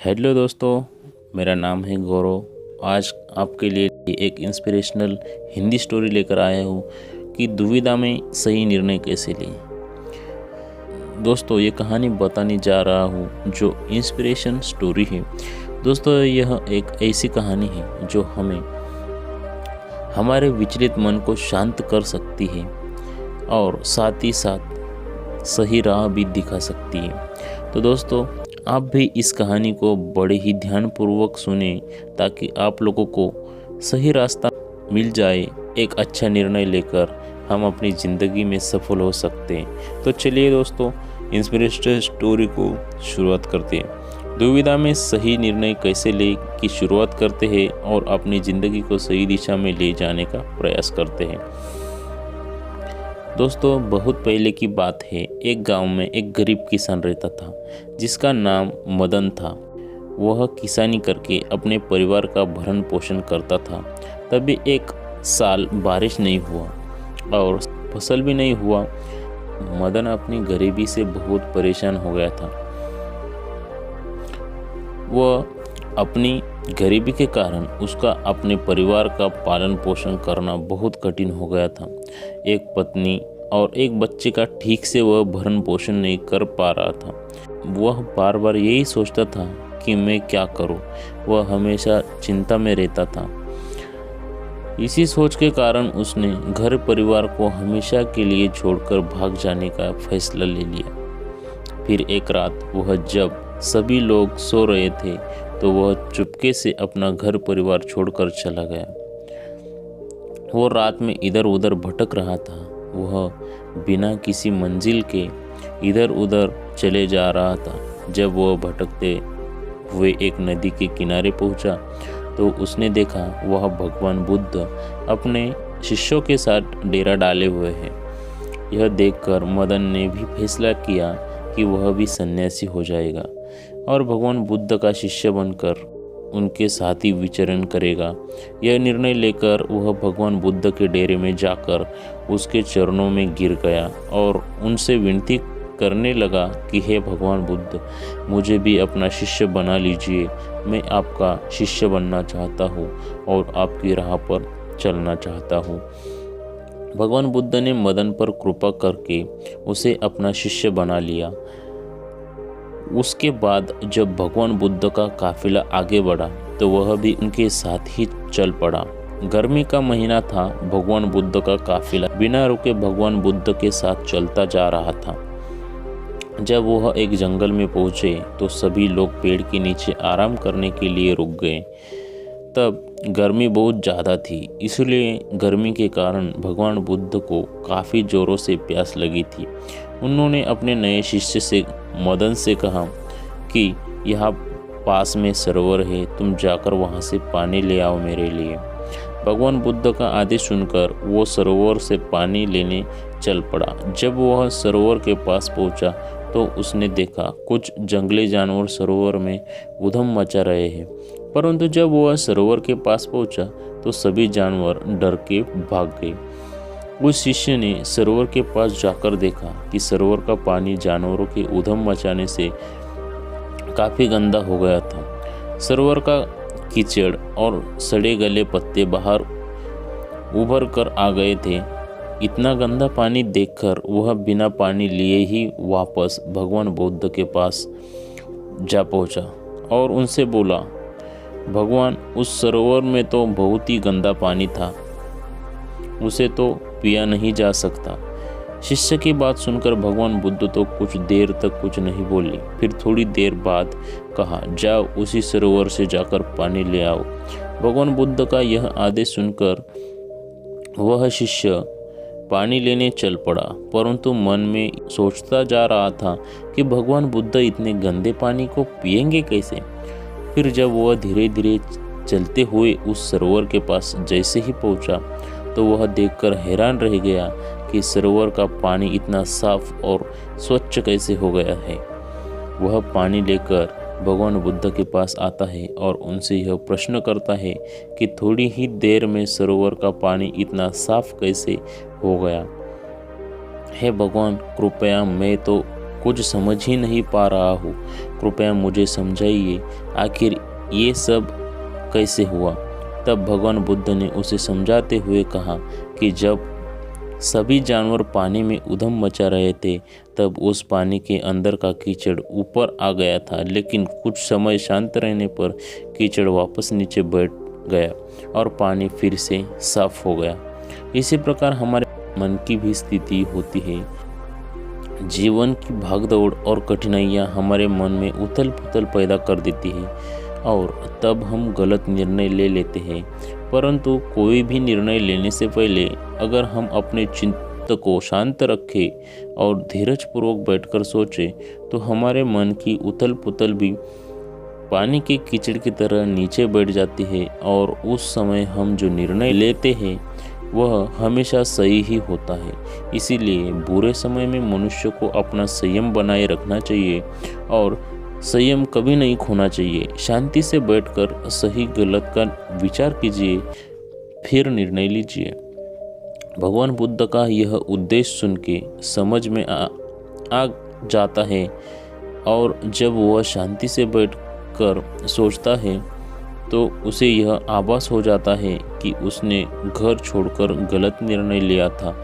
Hello दोस्तों, मेरा नाम है गौरव। आज आपके लिए एक इंस्पिरेशनल हिंदी स्टोरी लेकर आया हूँ कि दुविधा में सही निर्णय कैसे लें। दोस्तों, ये कहानी बताने जा रहा हूँ जो इंस्पिरेशन स्टोरी है। दोस्तों, यह एक ऐसी कहानी है जो हमें हमारे विचलित मन को शांत कर सकती है और साथ ही साथ सही राह भी दिखा सकती है। तो दोस्तों, आप भी इस कहानी को बड़े ही ध्यानपूर्वक सुने ताकि आप लोगों को सही रास्ता मिल जाए। एक अच्छा निर्णय लेकर हम अपनी ज़िंदगी में सफल हो सकते हैं। तो चलिए दोस्तों, इंस्पिरेशनल स्टोरी को शुरुआत करते हैं। दुविधा में सही निर्णय कैसे ले की शुरुआत करते हैं और अपनी ज़िंदगी को सही दिशा में ले जाने का प्रयास करते हैं। दोस्तों, बहुत पहले की बात है। एक गांव में एक गरीब किसान रहता था जिसका नाम मदन था। वह किसानी करके अपने परिवार का भरण पोषण करता था। तभी एक साल बारिश नहीं हुआ और फसल भी नहीं हुआ। मदन अपनी गरीबी से बहुत परेशान हो गया था। वह अपनी गरीबी के कारण उसका अपने परिवार का पालन पोषण करना बहुत कठिन हो गया था। एक पत्नी और एक बच्चे का ठीक से वह भरण पोषण नहीं कर पा रहा था। वह बार बार यही सोचता था कि मैं क्या करूं। वह हमेशा चिंता में रहता था। इसी सोच के कारण उसने घर परिवार को हमेशा के लिए छोड़कर भाग जाने का फैसला ले लिया। फिर एक रात वह जब सभी लोग सो रहे थे तो वह चुपके से अपना घर परिवार छोड़कर चला गया। वो रात में इधर उधर भटक रहा था। वह बिना किसी मंजिल के इधर उधर चले जा रहा था। जब वह भटकते हुए एक नदी के किनारे पहुंचा तो उसने देखा वह भगवान बुद्ध अपने शिष्यों के साथ डेरा डाले हुए हैं। यह देखकर मदन ने भी फैसला किया कि वह भी सन्यासी हो जाएगा और भगवान बुद्ध का शिष्य बनकर उनके साथ ही विचरण करेगा। यह निर्णय लेकर वह भगवान बुद्ध के डेरे में जाकर उसके चरणों में गिर गया और उनसे विनती करने लगा कि हे भगवान बुद्ध, मुझे भी अपना शिष्य बना लीजिए। मैं आपका शिष्य बनना चाहता हूँ और आपकी राह पर चलना चाहता हूँ। भगवान बुद्ध ने मदन पर कृपा करके उसे अपना शिष्य बना लिया। उसके बाद जब भगवान बुद्ध का काफिला आगे बढ़ा तो वह भी उनके साथ ही चल पड़ा। गर्मी का महीना था। भगवान बुद्ध का काफिला बिना रुके भगवान बुद्ध के साथ चलता जा रहा था। जब वह एक जंगल में पहुंचे तो सभी लोग पेड़ के नीचे आराम करने के लिए रुक गए। तब गर्मी बहुत ज़्यादा थी, इसलिए गर्मी के कारण भगवान बुद्ध को काफ़ी ज़ोरों से प्यास लगी थी। उन्होंने अपने नए शिष्य से मदन से कहा कि यहाँ पास में सरोवर है, तुम जाकर वहाँ से पानी ले आओ मेरे लिए। भगवान बुद्ध का आदेश सुनकर वो सरोवर से पानी लेने चल पड़ा। जब वह सरोवर के पास पहुँचा तो उसने देखा कुछ जंगली जानवर सरोवर में उधम मचा रहे हैं। परंतु जब वह सरोवर के पास पहुंचा तो सभी जानवर डर के भाग गए। उस शिष्य ने सरोवर के पास जाकर देखा कि सरोवर का पानी जानवरों के उधम मचाने से काफ़ी गंदा हो गया था। सरोवर का कीचड़ और सड़े गले पत्ते बाहर उभर कर आ गए थे। इतना गंदा पानी देखकर वह बिना पानी लिए ही वापस भगवान बुद्ध के पास जा पहुंचा और उनसे बोला, भगवान, उस सरोवर में तो बहुत ही गंदा पानी था, उसे तो पिया नहीं जा सकता। शिष्य की बात सुनकर भगवान बुद्ध तो कुछ देर तक कुछ नहीं बोले। फिर थोड़ी देर बाद कहा, जाओ उसी सरोवर से जाकर पानी ले आओ। भगवान बुद्ध का यह आदेश सुनकर वह शिष्य पानी लेने चल पड़ा, परंतु मन में सोचता जा रहा था कि भगवान बुद्ध इतने गंदे पानी को पिएंगे कैसे। फिर जब वह धीरे धीरे चलते हुए उस सरोवर के पास जैसे ही पहुंचा तो वह देखकर हैरान रह गया कि सरोवर का पानी इतना साफ और स्वच्छ कैसे हो गया है। वह पानी लेकर भगवान बुद्ध के पास आता है और उनसे यह प्रश्न करता है कि थोड़ी ही देर में सरोवर का पानी इतना साफ कैसे हो गया। हे भगवान, कृपया मैं तो कुछ समझ ही नहीं पा रहा हूँ। कृपया मुझे समझाइए, आखिर ये सब कैसे हुआ। तब भगवान बुद्ध ने उसे समझाते हुए कहा कि जब सभी जानवर पानी में उधम मचा रहे थे, तब उस पानी के अंदर का कीचड़ ऊपर आ गया था, लेकिन कुछ समय शांत रहने पर कीचड़ वापस नीचे बैठ गया और पानी फिर से साफ हो गया। इसी प्रकार हमारे मन की भी स्थिति होती है। जीवन की भागदौड़ और कठिनाइयाँ हमारे मन में उथल पुथल पैदा कर देती है और तब हम गलत निर्णय ले लेते हैं। परंतु कोई भी निर्णय लेने से पहले अगर हम अपने चित्त को शांत रखें और धीरजपूर्वक बैठकर सोचें, तो हमारे मन की उथल पुथल भी पानी के कीचड़ की तरह नीचे बैठ जाती है और उस समय हम जो निर्णय लेते हैं वह हमेशा सही ही होता है। इसीलिए बुरे समय में मनुष्य को अपना संयम बनाए रखना चाहिए और संयम कभी नहीं खोना चाहिए। शांति से बैठकर सही गलत का विचार कीजिए, फिर निर्णय लीजिए। भगवान बुद्ध का यह उद्देश्य सुन के समझ में आ जाता है और जब वह शांति से बैठकर सोचता है तो उसे यह आभास हो जाता है कि उसने घर छोड़कर गलत निर्णय लिया था।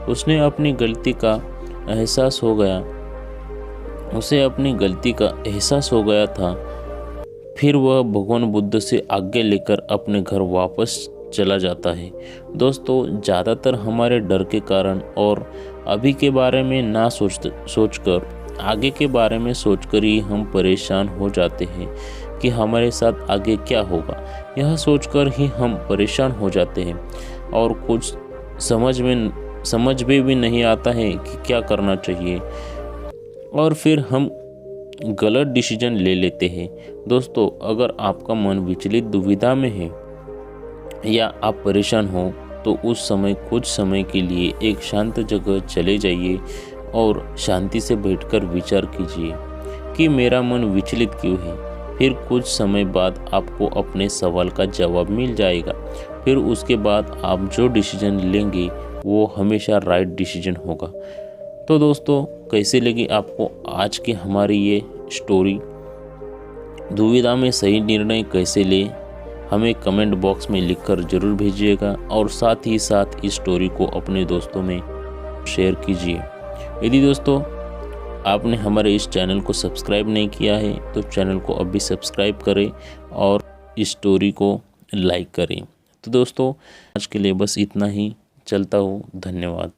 उसने अपनी गलती का एहसास हो गया उसे अपनी गलती का एहसास हो गया था। फिर वह भगवान बुद्ध से आज्ञा लेकर अपने घर वापस चला जाता है। दोस्तों, ज़्यादातर हमारे डर के कारण और अभी के बारे में ना सोचकर आगे के बारे में सोचकर ही हम परेशान हो जाते हैं कि हमारे साथ आगे क्या होगा। यह सोचकर ही हम परेशान हो जाते हैं और कुछ समझ में भी नहीं आता है कि क्या करना चाहिए और फिर हम गलत डिसीजन ले लेते हैं। दोस्तों, अगर आपका मन विचलित दुविधा में है या आप परेशान हो तो उस समय कुछ समय के लिए एक शांत जगह चले जाइए और शांति से बैठकर विचार कीजिए कि मेरा मन विचलित क्यों है। फिर कुछ समय बाद आपको अपने सवाल का जवाब मिल जाएगा। फिर उसके बाद आप जो डिसीजन लेंगे वो हमेशा राइट डिसीजन होगा। तो दोस्तों, कैसे लगी आपको आज की हमारी ये स्टोरी? दुविधा में सही निर्णय कैसे लें, हमें कमेंट बॉक्स में लिखकर ज़रूर भेजिएगा और साथ ही साथ इस स्टोरी को अपने दोस्तों में शेयर कीजिए। यदि दोस्तों आपने हमारे इस चैनल को सब्सक्राइब नहीं किया है तो चैनल को अभी सब्सक्राइब करें और इस स्टोरी को लाइक करें। तो दोस्तों, आज के लिए बस इतना ही। चलता हूँ। धन्यवाद।